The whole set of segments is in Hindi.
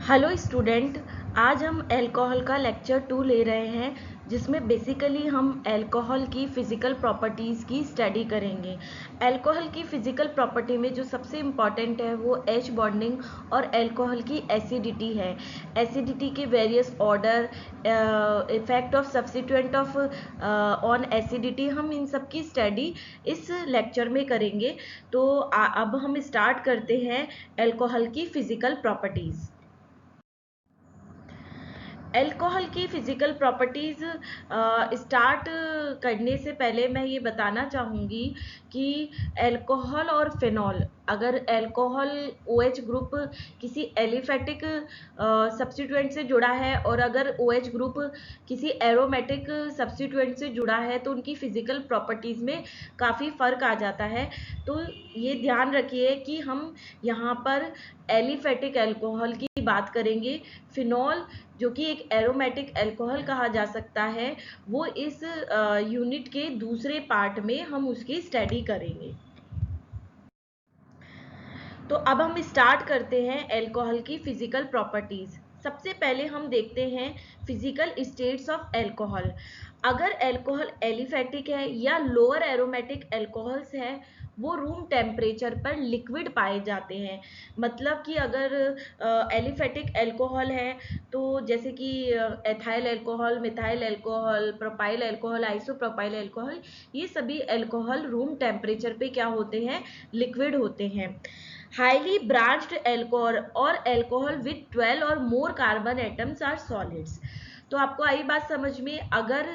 हेलो स्टूडेंट, आज हम अल्कोहल का लेक्चर 2 ले रहे हैं, जिसमें बेसिकली हम अल्कोहल की फ़िज़िकल प्रॉपर्टीज़ की स्टडी करेंगे। अल्कोहल की फ़िज़िकल प्रॉपर्टी में जो सबसे इम्पॉर्टेंट है वो H बॉन्डिंग और अल्कोहल की एसिडिटी है। एसिडिटी के various order, effect of substituent of on acidity, हम इन सब की स्टडी इस लेक्चर में करेंगे। तो अब हम स्टार्ट करते हैं अल्कोहल की फ़िज़िकल प्रॉपर्टीज़। अल्कोहल की फ़िज़िकल प्रॉपर्टीज़ स्टार्ट करने से पहले मैं ये बताना चाहूँगी कि अल्कोहल और फिनॉल, अगर अल्कोहल OH ग्रुप किसी एलिफेटिक सब्स्टिट्यूएंट से जुड़ा है और अगर OH ग्रुप किसी एरोमेटिक सब्स्टिट्यूएंट से जुड़ा है तो उनकी फ़िज़िकल प्रॉपर्टीज़ में काफ़ी फ़र्क आ जाता है। तो ये ध्यान रखिए कि हम यहाँ पर एलिफेटिक अल्कोहल की बात करेंगे। फिनॉल, जो कि एक एरोमेटिक अल्कोहल कहा जा सकता है, वो इस यूनिट के दूसरे पार्ट में हम उसकी स्टडी करेंगे। तो अब हम स्टार्ट करते हैं अल्कोहल की फ़िज़िकल प्रॉपर्टीज़। सबसे पहले हम देखते हैं फ़िज़िकल स्टेट्स ऑफ अल्कोहल। अगर अल्कोहल एलिफेटिक है या लोअर एरोमेटिक अल्कोहल्स है, वो रूम टेम्परेचर पर लिक्विड पाए जाते हैं। मतलब कि अगर एलिफेटिक अल्कोहल है तो जैसे कि ethyl alcohol, methyl alcohol, propyl alcohol, isopropyl alcohol, ये सभी अल्कोहल रूम टेम्परेचर पे क्या होते हैं? लिक्विड होते हैं। हाईली ब्रांच्ड अल्कोहल और अल्कोहल विद 12 और more carbon atoms are solids. तो आपको आई बात समझ में? अगर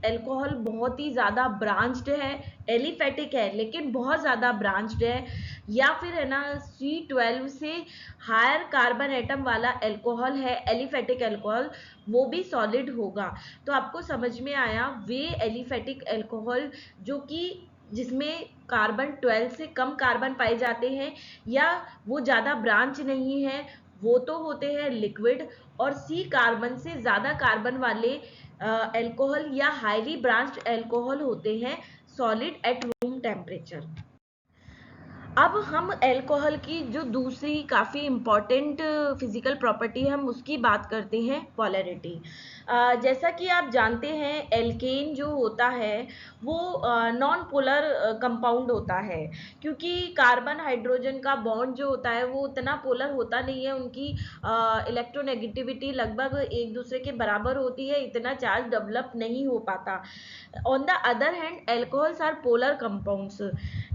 अल्कोहल बहुत ही ज़्यादा ब्रांच्ड है, एलिफेटिक है लेकिन बहुत ज़्यादा ब्रांच्ड है, या फिर है ना C12 से हायर कार्बन एटम वाला अल्कोहल है, एलिफेटिक अल्कोहल, वो भी सॉलिड होगा। तो आपको समझ में आया, वे एलिफेटिक अल्कोहल जो कि जिसमें कार्बन 12 से कम कार्बन पाए जाते हैं या वो ज़्यादा ब्रांच नहीं है, वो तो होते हैं लिक्विड। और C कार्बन से ज़्यादा कार्बन वाले अल्कोहल या हाईली ब्रांच्ड अल्कोहल होते हैं सॉलिड एट रूम टेम्परेचर। अब हम अल्कोहल की जो दूसरी काफ़ी इम्पॉर्टेंट फिजिकल प्रॉपर्टी है, हम उसकी बात करते हैं, पोलैरिटी। जैसा कि आप जानते हैं, एल्केन जो होता है वो नॉन पोलर कंपाउंड होता है, क्योंकि कार्बन हाइड्रोजन का बॉन्ड जो होता है वो उतना पोलर होता नहीं है। उनकी इलेक्ट्रोनेगेटिविटी लगभग एक दूसरे के बराबर होती है, इतना चार्ज डेवलप नहीं हो पाता। On the other hand alcohols are polar compounds,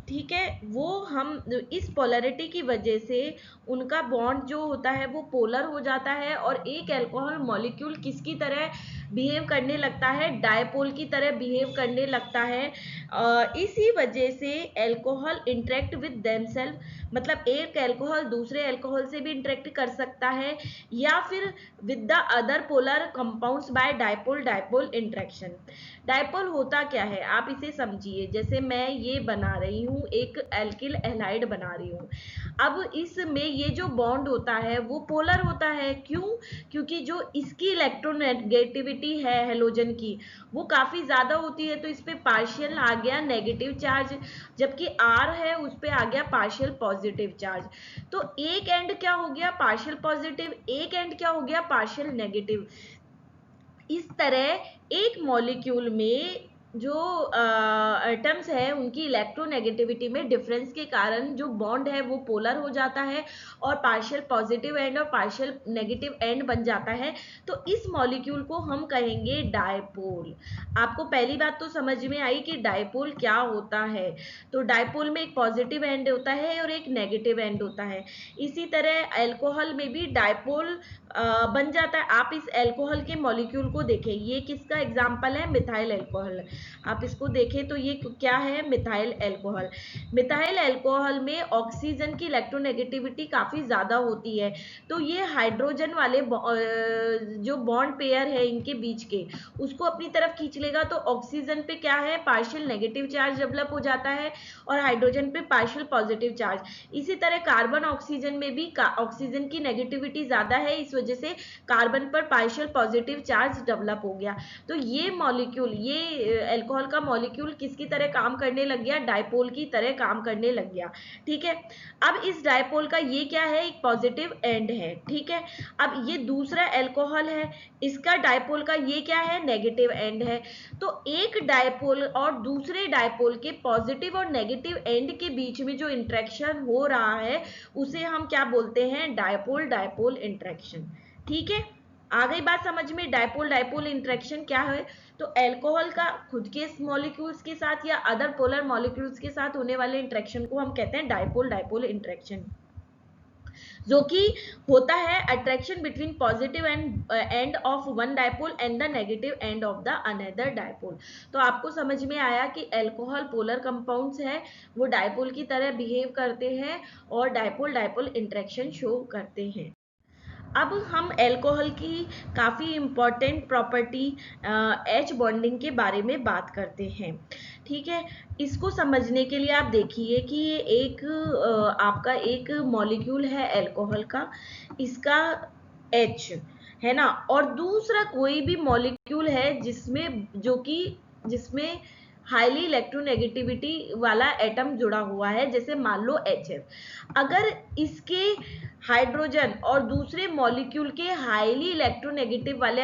ठीक है। वो हम इस पोलैरिटी की वजह से उनका बॉन्ड जो होता है वो पोलर हो जाता है और एक अल्कोहल मॉलिक्यूल किसकी तरह बिहेव करने लगता है? डायपोल की तरह बिहेव करने लगता है। इसी वजह से अल्कोहल इंटरेक्ट विद देमसेल्फ, मतलब एक अल्कोहल दूसरे अल्कोहल से भी इंटरेक्ट कर सकता है या फिर with the other polar compounds by dipole dipole interaction. Dipole होता क्या है आप इसे समझिए। जैसे मैं ये बना रही हूँ, एक एल्किल एलाइड बना रही हूँ। अब इसमें ये जो बॉन्ड होता है वो पोलर होता है। क्यों? क्योंकि जो इसकी इलेक्ट्रोनेगेटिविटी है हेलोजन की, वो काफी ज्यादा होती है, तो इस पे पार्शियल आ गया नेगेटिव चार्ज, जबकि R है उस पे आ गया पार्शियल पॉजिटिव चार्ज। तो एक एंड क्या हो गया? पार्शियल पॉजिटिव, एक एंड क्या हो गया? Partial negative. इस तरह एक मॉलिक्यूल में जो एटम्स है उनकी इलेक्ट्रोनेगेटिविटी में डिफरेंस के कारण जो बॉन्ड है वो पोलर हो जाता है और पार्शियल पॉजिटिव एंड और पार्शियल नेगेटिव एंड बन जाता है। तो इस मॉलिक्यूल को हम कहेंगे डायपोल। आपको पहली बात तो समझ में आई कि डायपोल क्या होता है। तो डायपोल में एक पॉजिटिव एंड होता है और एक नेगेटिव एंड होता है। इसी तरह अल्कोहल में भी डायपोल बन जाता है। आप इस अल्कोहल के मॉलिक्यूल को देखें, ये किसका एग्जाम्पल है? Methyl alcohol. आप इसको देखें तो ये क्या है? Methyl alcohol. मिथाइल अल्कोहल में ऑक्सीजन की इलेक्ट्रोनेगेटिविटी काफी ज्यादा होती है, तो ये हाइड्रोजन वाले जो बॉन्ड पेयर है इनके बीच के, उसको अपनी तरफ खींच लेगा, तो ऑक्सीजन पे क्या है? पार्शियल नेगेटिव चार्ज डेवलप हो जाता है और हाइड्रोजन पे पार्शियल पॉजिटिव चार्ज। इसी तरह कार्बन ऑक्सीजन में भी ऑक्सीजन की नेगेटिविटी ज्यादा है, इस वजह से कार्बन पर पार्शियल पॉजिटिव चार्ज डेवलप हो गया। तो ये मॉलिक्यूल, ये अल्कोहल का मॉलिक्यूल किसकी तरह काम करने लग गया, डायपोल की तरह काम करने लग गया। ठीक है, अब इस डायपोल का ये क्या है, एक पॉजिटिव एंड है। ठीक है, अब ये दूसरा अल्कोहल है, इसका डायपोल का ये क्या है, नेगेटिव एंड है। तो एक डायपोल और दूसरे डायपोल के पॉजिटिव और नेगेटिव एंड के बीच में जो इंटरेक्शन हो रहा है उसे हम क्या बोलते हैं, डायपोल डायपोल इंटरेक्शन। ठीक है, आ गई बात समझ में, डायपोल डायपोल इंटरेक्शन क्या है। तो अल्कोहल का खुद के मॉलिक्यूल्स के साथ या अदर पोलर मॉलिक्यूल्स के साथ होने वाले इंटरेक्शन को हम कहते हैं डायपोल डायपोल इंटरेक्शन, जो कि होता है attraction between positive end of one dipole and the negative and of the another dipole. तो आपको समझ में आया कि अल्कोहल पोलर कंपाउंड्स है, वो डायपोल की तरह बिहेव करते हैं और डायपोल डायपोल इंटरेक्शन शो करते हैं। अब हम अल्कोहल की काफ़ी इम्पॉर्टेंट प्रॉपर्टी एच बॉन्डिंग के बारे में बात करते हैं। ठीक है, इसको समझने के लिए आप देखिए कि ये एक आपका एक मॉलिक्यूल है अल्कोहल का, इसका H है ना, और दूसरा कोई भी मॉलिक्यूल है जिसमें हाईली इलेक्ट्रोनेगेटिविटी वाला एटम जुड़ा हुआ है, जैसे मान लो HF। अगर इसके हाइड्रोजन और दूसरे मॉलिक्यूल के हाईली इलेक्ट्रोनेगेटिव वाले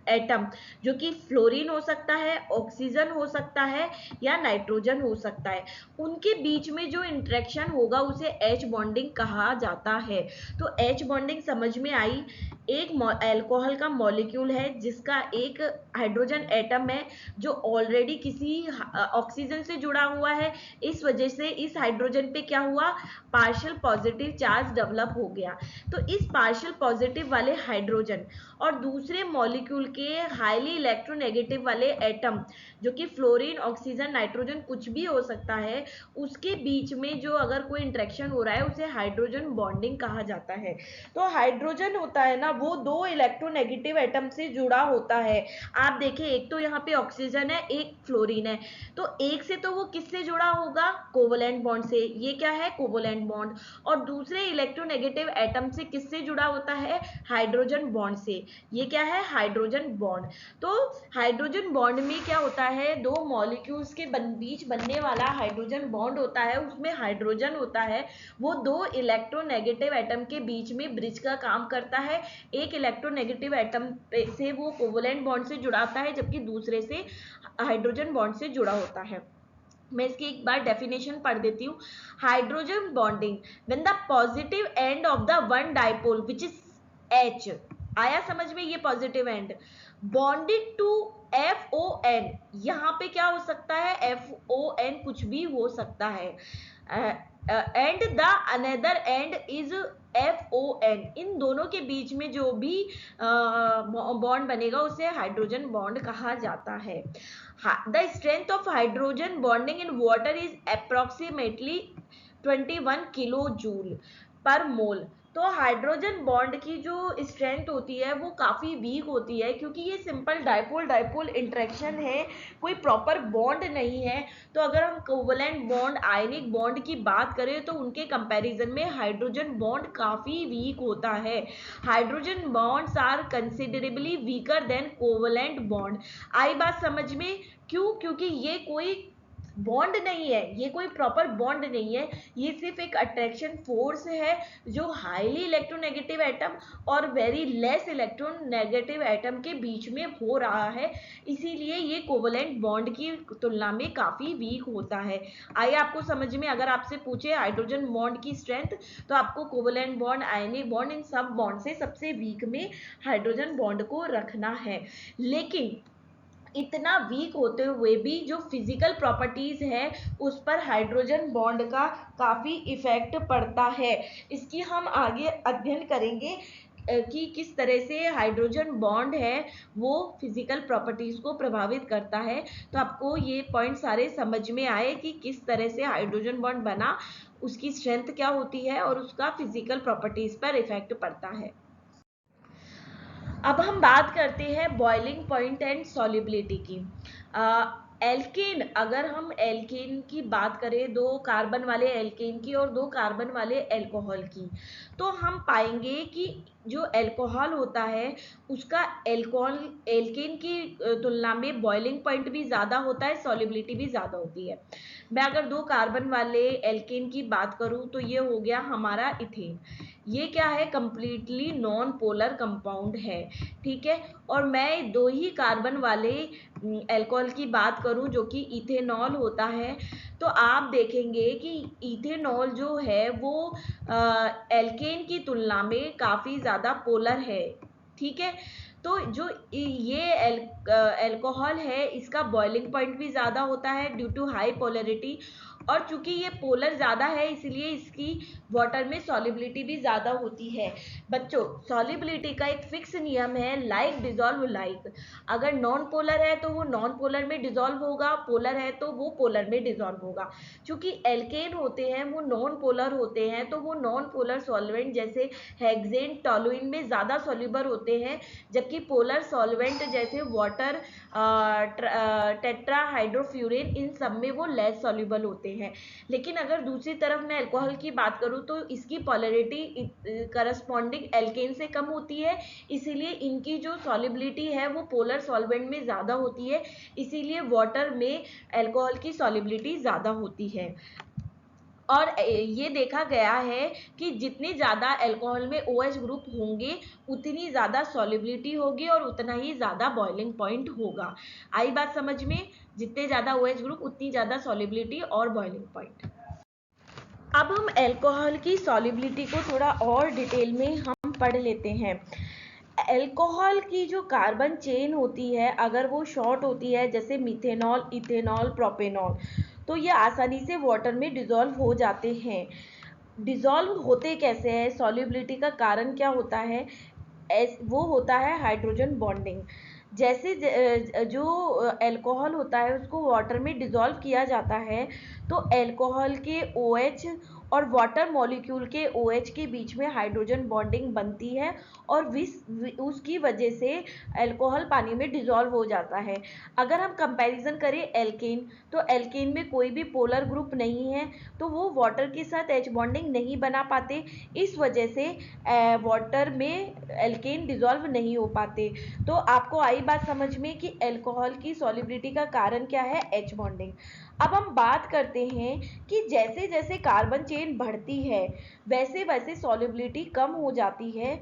एटम, जो कि फ्लोरीन हो सकता है, ऑक्सीजन हो सकता है या नाइट्रोजन हो सकता है, उनके बीच में जो इंटरेक्शन होगा उसे एच बॉन्डिंग कहा जाता है। तो एच बॉन्डिंग समझ में आई, एक अल्कोहल का मॉलिक्यूल है जिसका एक हाइड्रोजन एटम है जो ऑलरेडी किसी ऑक्सीजन से जुड़ा हुआ है, इस वजह से इस हाइड्रोजन पे क्या हुआ, पार्शियल पॉजिटिव चार्ज डेवलप हो गया। तो इस पार्शियल पॉजिटिव वाले हाइड्रोजन और दूसरे मॉलिक्यूल के हाईली इलेक्ट्रोनेगेटिव वाले एटम, जो कि फ्लोरीन, ऑक्सीजन, नाइट्रोजन कुछ भी हो सकता है, उसके बीच में जो अगर कोई इंटरेक्शन हो रहा है उसे हाइड्रोजन बॉन्डिंग कहा जाता है। तो हाइड्रोजन होता है ना, वो दो इलेक्ट्रोनेगेटिव एटम से जुड़ा होता है। आप देखिए, एक तो यहाँ पे ऑक्सीजन है, एक फ्लोरीन है, तो एक से तो वो किससे जुड़ा होगा, कोवलेंट बॉन्ड से, ये क्या है, कोवलेंट बॉन्ड। और दूसरे इलेक्ट्रोनेगेटिव एटम से किससे जुड़ा होता है, हाइड्रोजन बॉन्ड से, ये क्या है, हाइड्रोजन बॉन्ड। तो हाइड्रोजन बॉन्ड में क्या होता है, दो मॉलिक्यूल्स के बीच बनने वाला हाइड्रोजन बॉन्ड होता है, उसमें हाइड्रोजन होता है, वो दो इलेक्ट्रोनेगेटिव एटम के बीच में ब्रिज का काम करता है। एक इलेक्ट्रोनेगेटिव एटम से वो कोवलेंट बॉन्ड से जुड़ाता है, जबकि दूसरे से हाइड्रोजन बॉन्ड से जुड़ा होता है। मैं इसकी एक बार डेफिनेशन पढ़ देती हूँ। Hydrogen bonding when the positive end of the one dipole which is H, आया समझ में, ये positive end bonded to FON, यहाँ पे क्या हो सकता है, FON कुछ भी हो सकता है, and the another and is FON, इन दोनों के बीच में जो भी बॉन्ड बनेगा उसे हाइड्रोजन बॉन्ड कहा जाता है। The strength of hydrogen bonding in water is approximately 21 kilo joule per mole. तो हाइड्रोजन बॉन्ड की जो स्ट्रेंथ होती है वो काफ़ी वीक होती है, क्योंकि ये सिंपल डायपोल डायपोल इंटरेक्शन है, कोई प्रॉपर बॉन्ड नहीं है। तो अगर हम कोवलेंट बॉन्ड, आयनिक बॉन्ड की बात करें तो उनके कंपैरिजन में हाइड्रोजन बॉन्ड काफ़ी वीक होता है। Hydrogen bonds are considerably weaker than covalent bond. आई बात समझ में, क्यों, क्योंकि ये कोई बॉन्ड नहीं है, ये कोई प्रॉपर बॉन्ड नहीं है, ये सिर्फ एक अट्रैक्शन फोर्स है जो हाईली इलेक्ट्रोनेगेटिव एटम और वेरी लेस इलेक्ट्रोनेगेटिव एटम के बीच में हो रहा है, इसीलिए ये कोवलेंट बॉन्ड की तुलना में काफ़ी वीक होता है। आइए आपको समझ में, अगर आपसे पूछे हाइड्रोजन बॉन्ड की स्ट्रेंथ, तो आपको कोवलेंट बॉन्ड, आयनिक बॉन्ड, इन सब बॉन्ड से सबसे वीक में हाइड्रोजन बॉन्ड को रखना है। लेकिन इतना वीक होते हुए भी जो फिजिकल प्रॉपर्टीज है उस पर हाइड्रोजन बॉन्ड का काफ़ी इफेक्ट पड़ता है। इसकी हम आगे अध्ययन करेंगे कि किस तरह से हाइड्रोजन बॉन्ड है वो फिजिकल प्रॉपर्टीज को प्रभावित करता है। तो आपको ये पॉइंट सारे समझ में आए कि किस तरह से हाइड्रोजन बॉन्ड बना, उसकी स्ट्रेंथ क्या होती है और उसका फिजिकल प्रॉपर्टीज पर इफेक्ट पड़ता है। अब हम बात करते हैं बॉइलिंग पॉइंट एंड सॉल्युबिलिटी की। एल्केन, अगर हम एल्केन की बात करें, 2 कार्बन वाले एल्केन की और 2 कार्बन वाले अल्कोहल की, तो हम पाएंगे कि जो अल्कोहल होता है उसका एल्केन की तुलना में बॉइलिंग पॉइंट भी ज़्यादा होता है, सॉल्युबिलिटी भी ज़्यादा होती है। मैं अगर 2 कार्बन वाले एल्केन की बात करूं तो ये हो गया हमारा इथेन। ये क्या है, कंप्लीटली नॉन पोलर कंपाउंड है, ठीक है। और मैं 2 ही कार्बन वाले अल्कोहल की बात करूं जो कि इथेनॉल होता है, तो आप देखेंगे कि इथेनॉल जो है वो एल्केन की तुलना में काफ़ी ज़्यादा पोलर है, ठीक है। तो जो ये अल्कोहल है इसका बॉइलिंग पॉइंट भी ज़्यादा होता है ड्यू टू हाई पोलरिटी, और चूंकि ये पोलर ज़्यादा है इसलिए इसकी वाटर में सॉल्युबिलिटी भी ज़्यादा होती है। बच्चों, सॉल्युबिलिटी का एक फिक्स नियम है, लाइक डिजॉल्व लाइक। अगर नॉन पोलर है तो वो नॉन पोलर में डिजॉल्व होगा, पोलर है तो वो पोलर में डिजॉल्व होगा। चूंकि एल्केन होते हैं वो नॉन पोलर होते हैं, तो वो नॉन पोलर सॉल्वेंट जैसे हेक्सेन, टोलुइन में ज़्यादा सॉल्युबल होते हैं, जबकि पोलर सॉल्वेंट जैसे वाटर, टेट्राहाइड्रोफ्यूरिन, इन सब में वो लेस सॉल्युबल होते हैं। लेकिन अगर दूसरी तरफ मैं अल्कोहल की बात करूं तो इसकी पोलरिटी करस्पॉन्डिंग एल्केन से कम होती है, इसीलिए इनकी जो सॉल्युबिलिटी है वो पोलर सॉल्वेंट में ज़्यादा होती है, इसीलिए वाटर में अल्कोहल की सॉल्युबिलिटी ज़्यादा होती है। और ये देखा गया है कि जितने ज़्यादा अल्कोहल में OH ग्रुप होंगे उतनी ज़्यादा सॉल्युबिलिटी होगी और उतना ही ज़्यादा बॉइलिंग पॉइंट होगा। आई बात समझ में? जितने ज़्यादा OH ग्रुप उतनी ज़्यादा सॉल्युबिलिटी और बॉइलिंग पॉइंट। अब हम अल्कोहल की सॉल्युबिलिटी को थोड़ा और डिटेल में हम पढ़ लेते हैं। अल्कोहल की जो कार्बन चेन होती है अगर वो शॉर्ट होती है, जैसे मिथेनॉल, इथेनॉल, प्रोपेनॉल, तो ये आसानी से वाटर में डिज़ोल्व हो जाते हैं। डिज़ोल्व होते कैसे हैं, सॉल्युबिलिटी का कारण क्या होता है, वो होता है हाइड्रोजन बॉन्डिंग। जैसे जो अल्कोहल होता है उसको वाटर में डिज़ोल्व किया जाता है, तो अल्कोहल के OH और वाटर मॉलिक्यूल के OH के बीच में हाइड्रोजन बॉन्डिंग बनती है और उसकी वजह से अल्कोहल पानी में डिज़ोल्व हो जाता है। अगर हम कंपैरिजन करें एल्केन, तो एल्केन में कोई भी पोलर ग्रुप नहीं है, तो वो वाटर के साथ H बॉन्डिंग नहीं बना पाते, इस वजह से वाटर में एल्केन डिज़ोल्व नहीं हो पाते। तो आपको आई बात समझ में कि अल्कोहल की सॉल्युबिलिटी का कारण क्या है, H बॉन्डिंग। अब हम बात करते हैं कि जैसे जैसे कार्बन चेन बढ़ती है वैसे वैसे सॉल्युबिलिटी कम हो जाती है।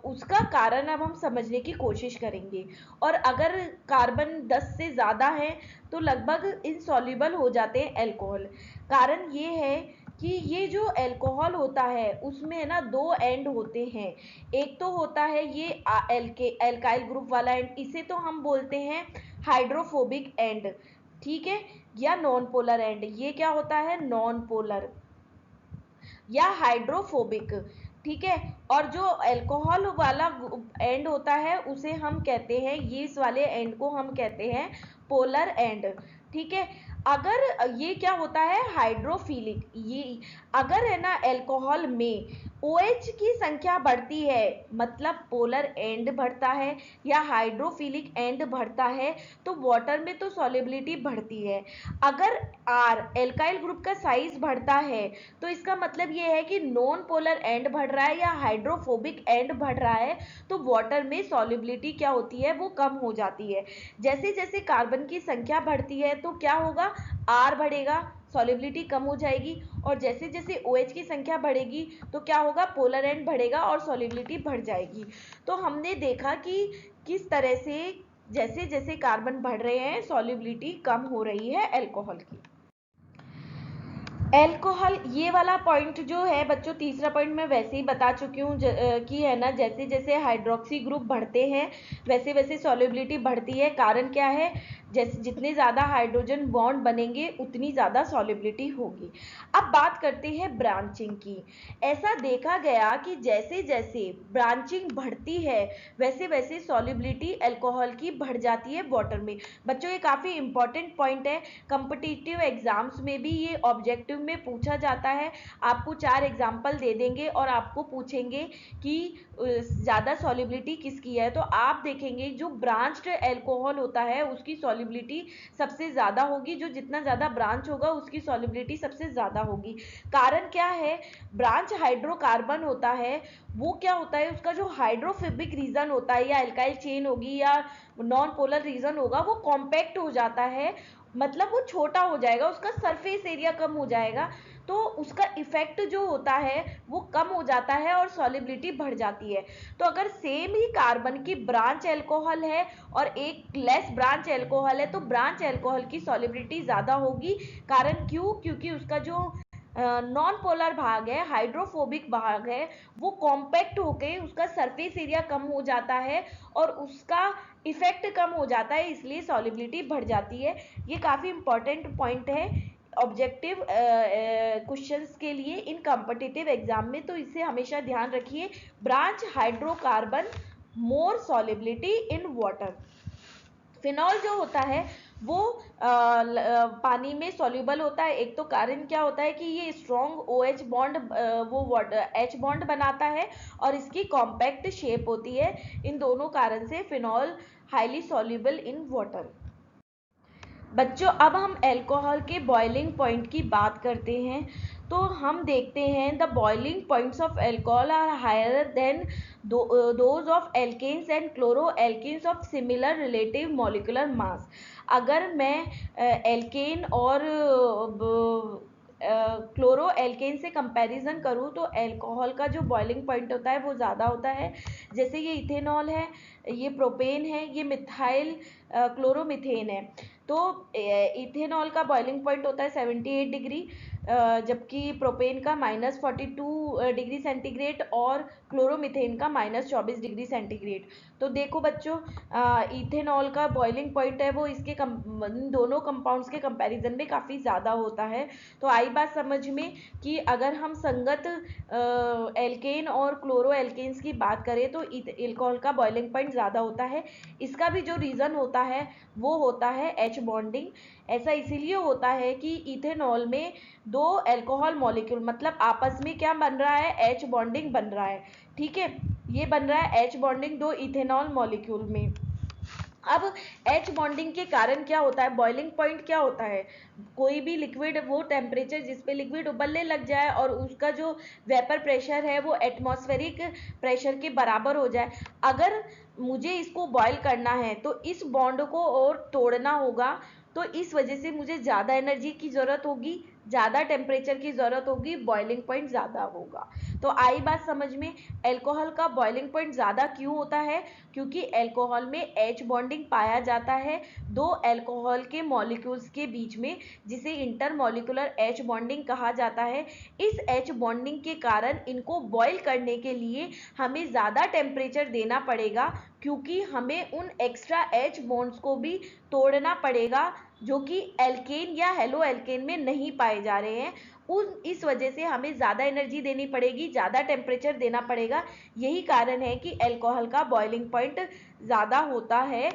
उसका कारण अब हम समझने की कोशिश करेंगे। और अगर कार्बन 10 से ज़्यादा है तो लगभग इनसॉल्युबल हो जाते हैं अल्कोहल। कारण ये है कि ये जो अल्कोहल होता है उसमें है ना 2 एंड होते हैं। एक तो होता है ये एल्काइल ग्रुप वाला एंड, इसे तो हम बोलते हैं हाइड्रोफोबिक एंड, ठीक है, या नॉन पोलर एंड। ये क्या होता है, नॉन पोलर या हाइड्रोफोबिक, ठीक है। और जो अल्कोहल वाला एंड होता है उसे हम कहते हैं, ये इस वाले एंड को हम कहते हैं पोलर एंड, ठीक है। अगर ये क्या होता है, हाइड्रोफिलिक, ये अगर है ना अल्कोहल में OH की संख्या बढ़ती है, मतलब पोलर एंड बढ़ता है या हाइड्रोफिलिक एंड बढ़ता है, तो वाटर में तो सॉल्युबिलिटी बढ़ती है। अगर R एल्काइल ग्रुप का साइज बढ़ता है तो इसका मतलब ये है कि नॉन पोलर एंड बढ़ रहा है या हाइड्रोफोबिक एंड बढ़ रहा है, तो वाटर में सॉल्युबिलिटी क्या होती है, वो कम हो जाती है। जैसे जैसे कार्बन की संख्या बढ़ती है तो क्या होगा, R बढ़ेगा, सॉल्युबिलिटी कम हो जाएगी, और जैसे जैसे OH की संख्या बढ़ेगी तो क्या होगा, पोलर एंड बढ़ेगा और सॉल्युबिलिटी बढ़ जाएगी। तो हमने देखा कि किस तरह से जैसे जैसे कार्बन बढ़ रहे हैं सॉल्युबिलिटी कम हो रही है अल्कोहल की। अल्कोहल, ये वाला पॉइंट जो है बच्चों, तीसरा पॉइंट मैं वैसे ही बता चुकी हूँ कि है ना, जैसे जैसे हाइड्रोक्सी ग्रुप बढ़ते हैं वैसे वैसे सॉल्युबिलिटी बढ़ती है। कारण क्या है, जैसे जितने ज़्यादा हाइड्रोजन बॉन्ड बनेंगे उतनी ज़्यादा सॉल्युबिलिटी होगी। अब बात करते हैं ब्रांचिंग की। ऐसा देखा गया कि जैसे जैसे ब्रांचिंग बढ़ती है वैसे वैसे सॉल्युबिलिटी अल्कोहल की बढ़ जाती है वाटर में। बच्चों, ये काफ़ी इंपॉर्टेंट पॉइंट है, कॉम्पिटिटिव एग्जाम्स में भी ये ऑब्जेक्टिव में पूछा जाता है। आपको 4 एग्जाम्पल दे देंगे और आपको पूछेंगे कि ज़्यादा सॉल्युबिलिटी किसकी है, तो आप देखेंगे जो ब्रांच्ड एल्कोहल होता है उसकी सॉल्युबिलिटी सबसे ज़्यादा होगी। जो जितना ज़्यादा ब्रांच होगा उसकी सॉल्युबिलिटी सबसे ज़्यादा होगी। कारण क्या है, ब्रांच हाइड्रोकार्बन होता है, वो क्या होता है, उसका जो हाइड्रोफोबिक रीजन होता है या एल्काइल चेन होगी या नॉन पोलर रीजन होगा वो कॉम्पैक्ट हो जाता है, मतलब वो छोटा हो जाएगा, उसका सरफेस एरिया कम हो जाएगा, तो उसका इफेक्ट जो होता है वो कम हो जाता है और सॉल्युबिलिटी बढ़ जाती है। तो अगर सेम ही कार्बन की ब्रांच एल्कोहल है और एक लेस ब्रांच एल्कोहल है तो ब्रांच एल्कोहल की सॉल्युबिलिटी ज़्यादा होगी। कारण क्यों, क्योंकि उसका जो नॉन पोलर भाग है, हाइड्रोफोबिक भाग है, वो कॉम्पैक्ट होके उसका सरफेस एरिया कम हो जाता है और उसका इफेक्ट कम हो जाता है, इसलिए सॉल्युबिलिटी बढ़ जाती है। ये काफ़ी इंपॉर्टेंट पॉइंट है ऑब्जेक्टिव क्वेश्चंस के लिए इन कॉम्पिटिटिव एग्जाम में, तो इसे हमेशा ध्यान रखिए। Branch hydrocarbon more solubility in water. Phenol जो होता है वो पानी में सॉल्युबल होता है। एक तो कारण क्या होता है कि ये स्ट्रॉन्ग OH बॉन्ड वो वाटर H बॉन्ड बनाता है और इसकी कॉम्पैक्ट शेप होती है। इन दोनों कारण से phenol highly soluble in water. बच्चों अब हम अल्कोहल के बॉइलिंग पॉइंट की बात करते हैं। तो हम देखते हैं the boiling points of alcohol are higher than those of alkanes and chloro alkanes of similar relative molecular mass. अगर मैं एल्केन और क्लोरो एल्केन से कंपैरिजन करूँ तो अल्कोहल का जो बॉइलिंग पॉइंट होता है वो ज़्यादा होता है। जैसे ये इथेनॉल है, ये प्रोपेन है, ये मिथाइल क्लोरोमिथेन है। तो इथेनॉल का बॉइलिंग पॉइंट होता है 78 डिग्री, जबकि प्रोपेन का -42 डिग्री सेंटीग्रेड और क्लोरोमिथेन का -24 डिग्री सेंटीग्रेड। तो देखो बच्चों, इथेनॉल का बॉइलिंग पॉइंट है वो इसके दोनों कंपाउंड्स के कंपैरिजन में काफ़ी ज़्यादा होता है। तो आई बात समझ में कि अगर हम संगत एल्केन और क्लोरो एल्केन्स की बात करें तो अल्कोहल का बॉइलिंग पॉइंट ज़्यादा होता है। इसका भी जो रीज़न होता है वो होता है H बॉन्डिंग। ऐसा इसीलिए होता है कि इथेनॉल में दो अल्कोहल मॉलिक्यूल मतलब आपस में क्या बन रहा है, H बॉन्डिंग बन रहा है। ठीक है, ये बन रहा है H बॉन्डिंग दो इथेनॉल मॉलिक्यूल में। अब H बॉन्डिंग के कारण क्या होता है, बॉइलिंग पॉइंट क्या होता है, कोई भी लिक्विड वो टेम्परेचर जिस पे लिक्विड उबलने लग जाए और उसका जो वेपर प्रेशर है वो एटमॉस्फेरिक प्रेशर के बराबर हो जाए। अगर मुझे इसको बॉयल करना है तो इस बॉन्ड को और तोड़ना होगा, तो इस वजह से मुझे ज़्यादा एनर्जी की ज़रूरत होगी, ज़्यादा टेम्परेचर की ज़रूरत होगी, बॉइलिंग पॉइंट ज़्यादा होगा। तो आई बात समझ में, अल्कोहल का बॉइलिंग पॉइंट ज़्यादा क्यों होता है, क्योंकि अल्कोहल में H बॉन्डिंग पाया जाता है दो अल्कोहल के मॉलिक्यूल्स के बीच में, जिसे इंटरमॉलिक्यूलर H बॉन्डिंग कहा जाता है। इस H बॉन्डिंग के कारण इनको बॉयल करने के लिए हमें ज़्यादा टेम्परेचर देना पड़ेगा, क्योंकि हमें उन एक्स्ट्रा H बॉन्ड्स को भी तोड़ना पड़ेगा जो कि एल्केन या हेलो एल्केन में नहीं पाए जा रहे हैं। इस वजह से हमें ज़्यादा एनर्जी देनी पड़ेगी, ज़्यादा टेम्परेचर देना पड़ेगा। यही कारण है कि अल्कोहल का बॉइलिंग पॉइंट ज़्यादा होता है।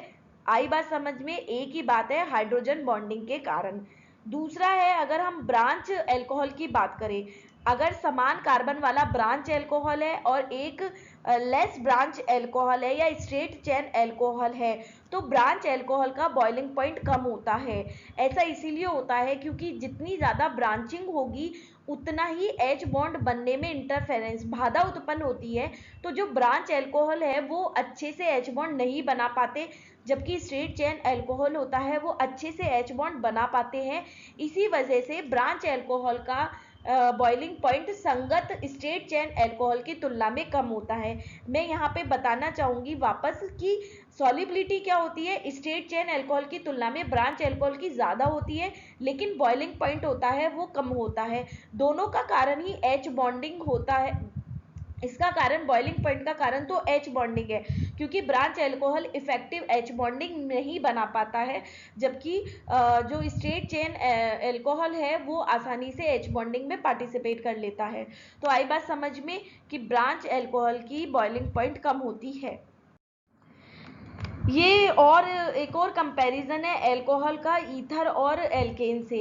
आई बात समझ में, एक ही बात है हाइड्रोजन बॉन्डिंग के कारण। दूसरा है, अगर हम ब्रांच अल्कोहल की बात करें, अगर समान कार्बन वाला ब्रांच अल्कोहल है और एक लेस ब्रांच अल्कोहल है या स्ट्रेट चेन अल्कोहल है, तो ब्रांच अल्कोहल का बॉइलिंग पॉइंट कम होता है। ऐसा इसीलिए होता है क्योंकि जितनी ज़्यादा ब्रांचिंग होगी उतना ही H बॉन्ड बनने में इंटरफेरेंस बाधा उत्पन्न होती है। तो जो ब्रांच अल्कोहल है वो अच्छे से H बॉन्ड नहीं बना पाते, जबकि स्ट्रेट चेन अल्कोहल होता है वो अच्छे से H बॉन्ड बना पाते हैं। इसी वजह से ब्रांच अल्कोहल का बॉइलिंग पॉइंट संगत स्ट्रेट चेन अल्कोहल की तुलना में कम होता है। मैं यहाँ पे बताना चाहूँगी वापस कि सॉल्युबिलिटी क्या होती है, स्ट्रेट चेन अल्कोहल की तुलना में ब्रांच अल्कोहल की ज़्यादा होती है, लेकिन बॉइलिंग पॉइंट होता है वो कम होता है। दोनों का कारण ही H बॉन्डिंग होता है। इसका कारण, बॉइलिंग पॉइंट का कारण तो H बॉन्डिंग है, क्योंकि branch alcohol effective H bonding नहीं बना पाता है, जबकि जो स्ट्रेट चेन अल्कोहल है वो आसानी से H बॉन्डिंग में पार्टिसिपेट कर लेता है। तो आई बात समझ में कि ब्रांच अल्कोहल की बॉइलिंग पॉइंट कम होती है। ये और एक और कंपैरिजन है अल्कोहल का ईथर और एल्केन से।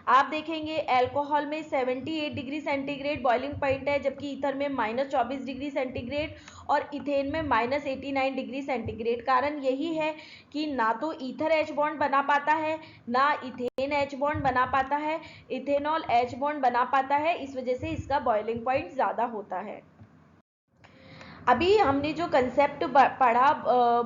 आप देखेंगे अल्कोहल में 78 डिग्री सेंटीग्रेड बॉइलिंग पॉइंट है, जबकि ईथर में -24 डिग्री सेंटीग्रेड और इथेन में -89 डिग्री सेंटीग्रेड। कारण यही है कि ना तो ईथर एच बॉन्ड बना पाता है, ना इथेन एच बॉन्ड बना पाता है, इथेनॉल एच बॉन्ड बना पाता है, इस वजह से इसका बॉइलिंग पॉइंट ज़्यादा होता है। अभी हमने जो कंसेप्ट पढ़ा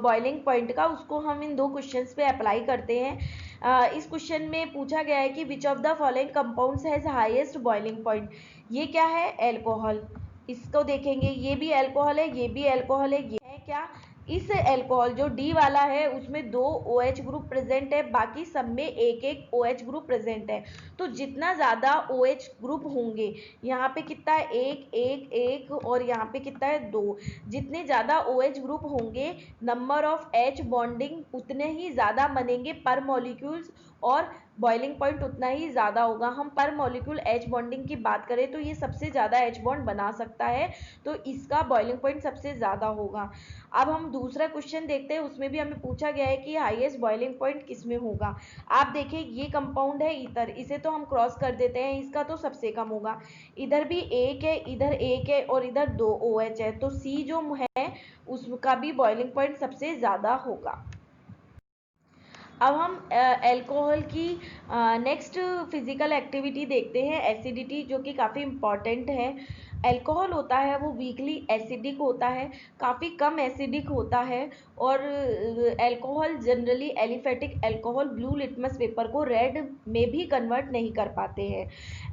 बॉइलिंग पॉइंट का, उसको हम इन दो क्वेश्चंस पे अप्लाई करते हैं। इस क्वेश्चन में पूछा गया है कि which of the following compounds has highest boiling point. ये क्या है? अल्कोहल। इसको देखेंगे, ये भी अल्कोहल है, ये भी अल्कोहल है, ये है क्या? इस अल्कोहल जो डी वाला है उसमें 2 OH ग्रुप प्रेजेंट है, बाकी सब में एक एक OH ग्रुप प्रेजेंट है। तो जितना ज़्यादा OH ग्रुप होंगे, यहाँ पे कितना है? एक एक एक, और यहाँ पे कितना है? 2। जितने ज़्यादा OH ग्रुप होंगे, नंबर ऑफ H बॉन्डिंग उतने ही ज़्यादा बनेंगे पर मॉलिक्यूल्स, और बॉइलिंग पॉइंट उतना ही ज़्यादा होगा। हम पर मॉलिक्यूल H बॉन्डिंग की बात करें तो ये सबसे ज़्यादा H बॉन्ड बना सकता है, तो इसका बॉइलिंग पॉइंट सबसे ज़्यादा होगा। अब हम दूसरा क्वेश्चन देखते हैं, उसमें भी हमें पूछा गया है कि हाईएस्ट बॉइलिंग पॉइंट किस में होगा। आप देखिए, ये कंपाउंड है ईथर, इसे तो हम क्रॉस कर देते हैं, इसका तो सबसे कम होगा। इधर भी एक है, इधर एक है, और इधर 2 OH है, तो C जो है उसका भी बॉइलिंग पॉइंट सबसे ज़्यादा होगा। अब हम अल्कोहल की नेक्स्ट फिजिकल एक्टिविटी देखते हैं, एसिडिटी, जो कि काफ़ी इम्पॉर्टेंट है। अल्कोहल होता है वो वीकली एसिडिक होता है, काफ़ी कम एसिडिक होता है, और alcohol generally aliphatic alcohol blue litmus paper को रेड में भी कन्वर्ट नहीं कर पाते हैं।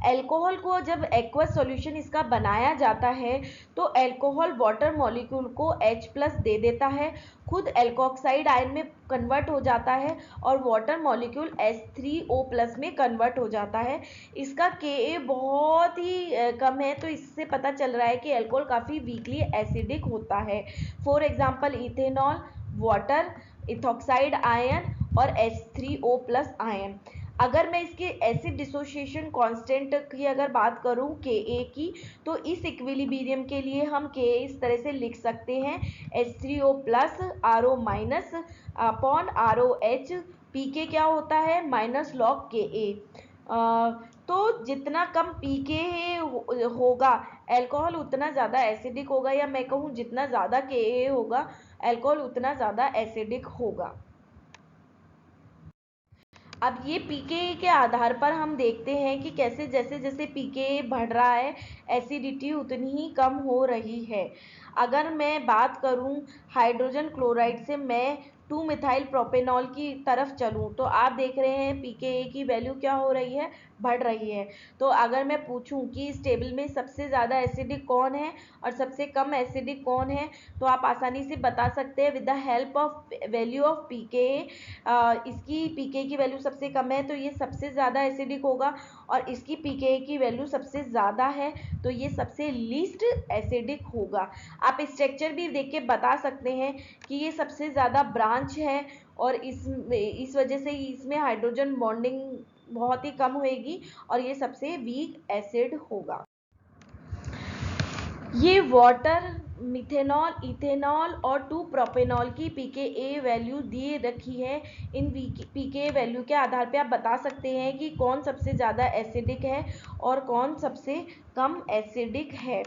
अल्कोहल को जब एक्वस सॉल्यूशन इसका बनाया जाता है तो अल्कोहल वाटर मॉलिक्यूल को H+ दे देता है, खुद एल्कोक्साइड आयन में कन्वर्ट हो जाता है, और वाटर मॉलिक्यूल H3O+ में कन्वर्ट हो जाता है। इसका Ka बहुत ही कम है, तो इससे पता चल रहा है कि अल्कोहल काफ़ी वीकली एसिडिक होता है। For example ethanol, water, ethoxide ion और H3O+ आयन। अगर मैं इसके एसिड डिसोसिएशन कांस्टेंट की अगर बात करूं Ka की, तो इस इक्विलिब्रियम के लिए हम Ka इस तरह से लिख सकते हैं, H3O+ RO- upon ROH। Pk क्या होता है? -log Ka। तो जितना कम Pk होगा अल्कोहल उतना ज़्यादा एसिडिक होगा, या मैं कहूँ जितना ज़्यादा Ka होगा अल्कोहल उतना ज़्यादा एसिडिक होगा। अब ये पीके के आधार पर हम देखते हैं कि कैसे जैसे जैसे पीके बढ़ रहा है एसिडिटी उतनी ही कम हो रही है। अगर मैं बात करूं हाइड्रोजन क्लोराइड से मैं 2 मिथाइल प्रोपेनॉल की तरफ चलूं, तो आप देख रहे हैं पीके की वैल्यू क्या हो रही है? बढ़ रही है। तो अगर मैं पूछूं कि इस टेबल में सबसे ज़्यादा एसिडिक कौन है और सबसे कम एसिडिक कौन है, तो आप आसानी से बता सकते हैं with the help of value of pK. इसकी पीके की वैल्यू सबसे कम है तो ये सबसे ज़्यादा एसिडिक होगा, और इसकी पीके की वैल्यू सबसे ज़्यादा है तो ये सबसे लीस्ट एसिडिक होगा। आप स्ट्रक्चर भी देख के बता सकते हैं कि ये सबसे ज़्यादा ब्रांच है, और इस वजह से इसमें हाइड्रोजन बॉन्डिंग बहुत ही कम होएगी, और ये सबसे वीक एसिड होगा। ये वाटर, मिथेनॉल, इथेनॉल और 2 प्रोपेनॉल की पीके वैल्यू दी रखी है। इन पीके वैल्यू के आधार पे आप बता सकते हैं कि कौन सबसे ज़्यादा एसिडिक है और कौन सबसे कम एसिडिक है।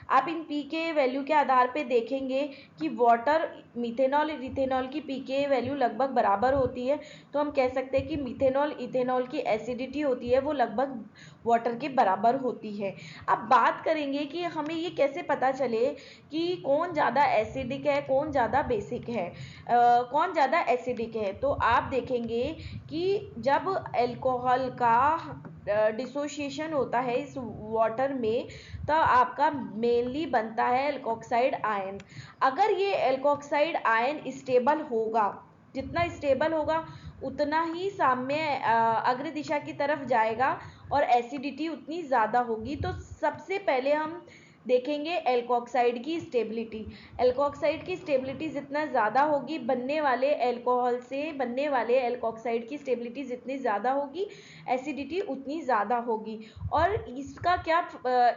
आप इन पीके वैल्यू के आधार पे देखेंगे कि वाटर, मिथेनॉल और इथेनॉल की पीके वैल्यू लगभग बराबर होती है, तो हम कह सकते हैं कि मिथेनॉल इथेनॉल की एसिडिटी होती है वो लगभग वाटर के बराबर होती है। अब बात करेंगे कि हमें ये कैसे पता चले कि कौन ज़्यादा एसिडिक है, कौन ज़्यादा बेसिक है, कौन ज़्यादा एसिडिक है। तो आप देखेंगे कि जब अल्कोहल का डिसोसिएशन होता है इस वाटर में, तो आपका मेनली बनता है अल्कोक्साइड आयन। अगर ये अल्कोक्साइड आयन स्टेबल होगा, जितना स्टेबल होगा उतना ही साम्य अग्र दिशा की तरफ जाएगा, और एसिडिटी उतनी ज़्यादा होगी। तो सबसे पहले हम देखेंगे एल्कोक्साइड की स्टेबिलिटी। एल्कोक्साइड की स्टेबिलिटी जितना ज़्यादा होगी, बनने वाले अल्कोहल से बनने वाले एल्कोक्साइड की स्टेबिलिटी जितनी ज़्यादा होगी, एसिडिटी उतनी ज़्यादा होगी। और इसका क्या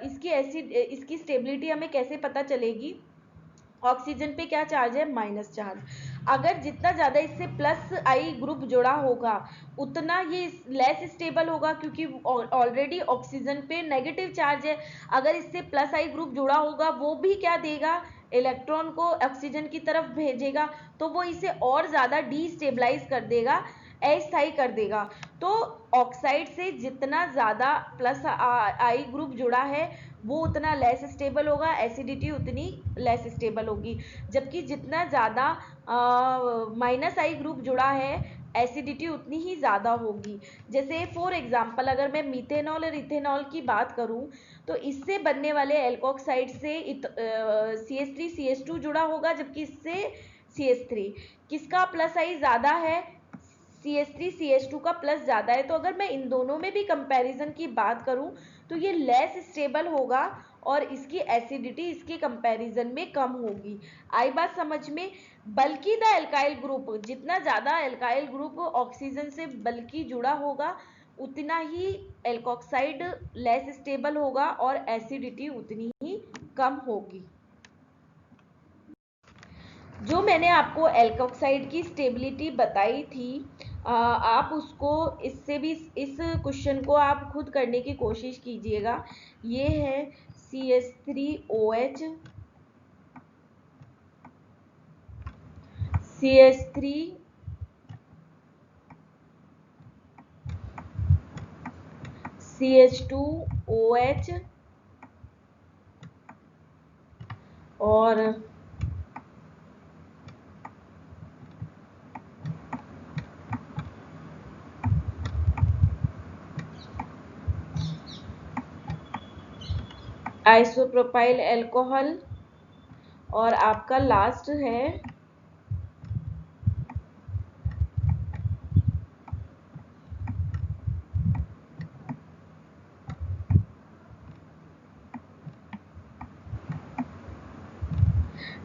इसकी स्टेबिलिटी हमें कैसे पता चलेगी? ऑक्सीजन पे क्या चार्ज है? Minus charge. अगर जितना ज़्यादा इससे प्लस आई ग्रुप जुड़ा होगा उतना ये लेस स्टेबल होगा, क्योंकि ऑलरेडी ऑक्सीजन पे नेगेटिव चार्ज है। अगर इससे प्लस आई ग्रुप जुड़ा होगा वो भी क्या देगा, इलेक्ट्रॉन को ऑक्सीजन की तरफ भेजेगा, तो वो इसे और ज़्यादा डीस्टेबलाइज कर देगा, अस्थायी कर देगा। तो ऑक्साइड से जितना ज़्यादा प्लस आई ग्रुप जुड़ा है वो उतना लेस स्टेबल होगा, एसिडिटी उतनी लेस स्टेबल होगी। जबकि जितना ज़्यादा माइनस आई ग्रुप जुड़ा है एसिडिटी उतनी ही ज़्यादा होगी। जैसे फॉर एग्जांपल अगर मैं मीथेनॉल और इथेनॉल की बात करूं तो इससे बनने वाले एल्कोक्साइड से CH3CH2 जुड़ा होगा, जबकि इससे CH3 किसका प्लस आई ज़्यादा है, CH3CH2 का प्लस ज़्यादा है। तो अगर मैं इन दोनों में भी कंपैरिजन की बात करूं तो ये लेस स्टेबल होगा और इसकी एसिडिटी इसके कंपैरिजन में कम होगी। आई बात समझ में। बल्कि द एल्काइल ग्रुप, जितना ज़्यादा एल्काइल ग्रुप ऑक्सीजन से बल्कि जुड़ा होगा उतना ही एल्कोक्साइड लेस स्टेबल होगा और एसिडिटी उतनी ही कम होगी। जो मैंने आपको एल्कोक्साइड की स्टेबिलिटी बताई थी, आप उसको इससे भी इस क्वेश्चन को आप खुद करने की कोशिश कीजिएगा। ये है CH3OH, CH3 CH2OH और आइसोप्रोपाइल अल्कोहल और आपका लास्ट है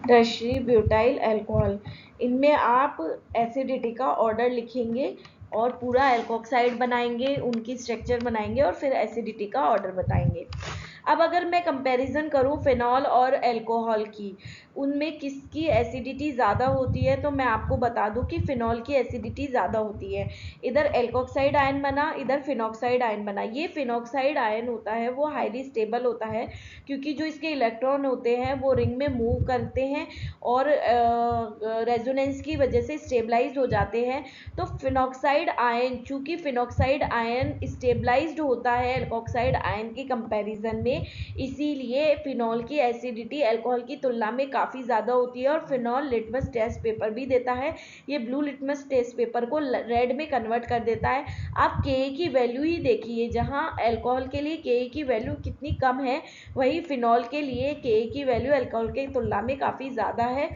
टर्शरी ब्यूटाइल अल्कोहल। इनमें आप एसिडिटी का ऑर्डर लिखेंगे और पूरा एल्कोक्साइड बनाएंगे, उनकी स्ट्रक्चर बनाएंगे और फिर एसिडिटी का ऑर्डर बताएंगे। अब अगर मैं कंपैरिजन करूं फिनॉल और अल्कोहल की, उनमें किसकी एसिडिटी ज़्यादा होती है, तो मैं आपको बता दूं कि फिनॉल की एसिडिटी ज़्यादा होती है। इधर एल्कोक्साइड आयन बना, इधर फिनॉक्साइड आयन बना। ये फिनॉक्साइड आयन होता है वो हाईली स्टेबल होता है, क्योंकि जो इसके इलेक्ट्रॉन होते हैं वो रिंग में मूव करते हैं और रेजोनेंस की वजह से स्टेबलाइज हो जाते हैं। तो फिनॉक्साइड आयन, चूंकि फिनॉक्साइड आयन स्टेबलाइज्ड होता है एल्कोक्साइड आयन के कंपैरिजन में, इसीलिए फिनॉल की एसिडिटी अल्कोहल की तुलना में काफ़ी ज़्यादा होती है। और फिनॉल लिटमस टेस्ट पेपर भी देता है, ये ब्लू लिटमस टेस्ट पेपर को रेड में कन्वर्ट कर देता है। आप के की वैल्यू ही देखिए, जहाँ अल्कोहल के लिए के की वैल्यू कितनी कम है, वही फिनॉल के लिए के की वैल्यू अल्कोहल की तुलना में काफ़ी ज़्यादा है।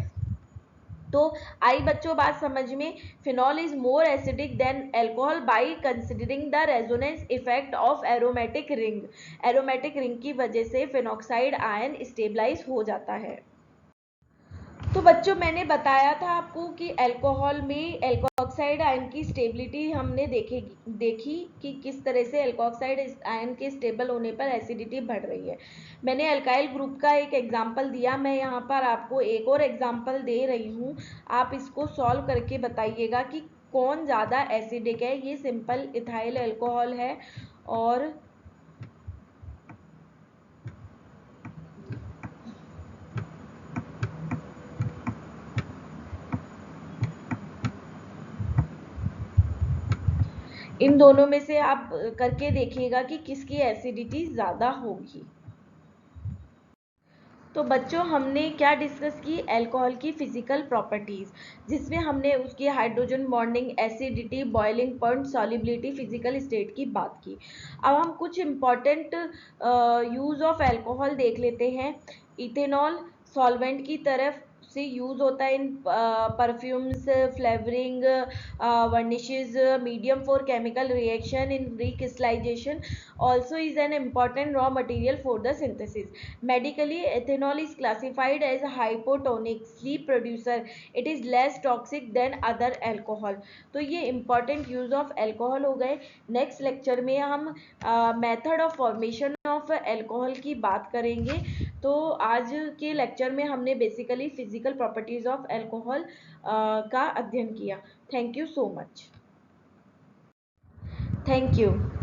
तो आई बच्चों बात समझ में। Phenol is more acidic then alcohol by considering the resonance effect of aromatic ring. Aromatic ring की वजह से फिनॉक्साइड आयन स्टेबलाइज हो जाता है। तो बच्चों मैंने बताया था आपको कि अल्कोहल में एल्कोक्साइड आयन की स्टेबिलिटी हमने देखी कि किस तरह से एल्कोक्साइड आयन के स्टेबल होने पर एसिडिटी बढ़ रही है। मैंने अल्काइल ग्रुप का एक एग्जांपल दिया, मैं यहाँ पर आपको एक और एग्जांपल दे रही हूँ। आप इसको सॉल्व करके बताइएगा कि कौन ज़्यादा एसिडिक है। ये सिंपल इथाइल अल्कोहल है और इन दोनों में से आप करके देखिएगा कि किसकी एसिडिटी ज़्यादा होगी। तो बच्चों हमने क्या डिस्कस की, अल्कोहल की फिजिकल प्रॉपर्टीज़, जिसमें हमने उसकी hydrogen bonding, acidity, boiling point, solubility, physical state की बात की। अब हम कुछ इम्पॉर्टेंट यूज़ ऑफ अल्कोहल देख लेते हैं। इथेनॉल सॉल्वेंट की तरफ से यूज़ होता है in perfumes, flavouring, varnishes, medium for chemical reaction in recrystallisation, also is an important raw material for the synthesis. Medically, ethanol is classified as a hypotonic sleep producer. It is less toxic than other alcohol. तो ये important use of alcohol हो गए। नेक्स्ट लेक्चर में हम method of formation of alcohol की बात करेंगे। तो आज के लेक्चर में हमने basically physical properties of alcohol का अध्ययन किया। Thank you so much. Thank you.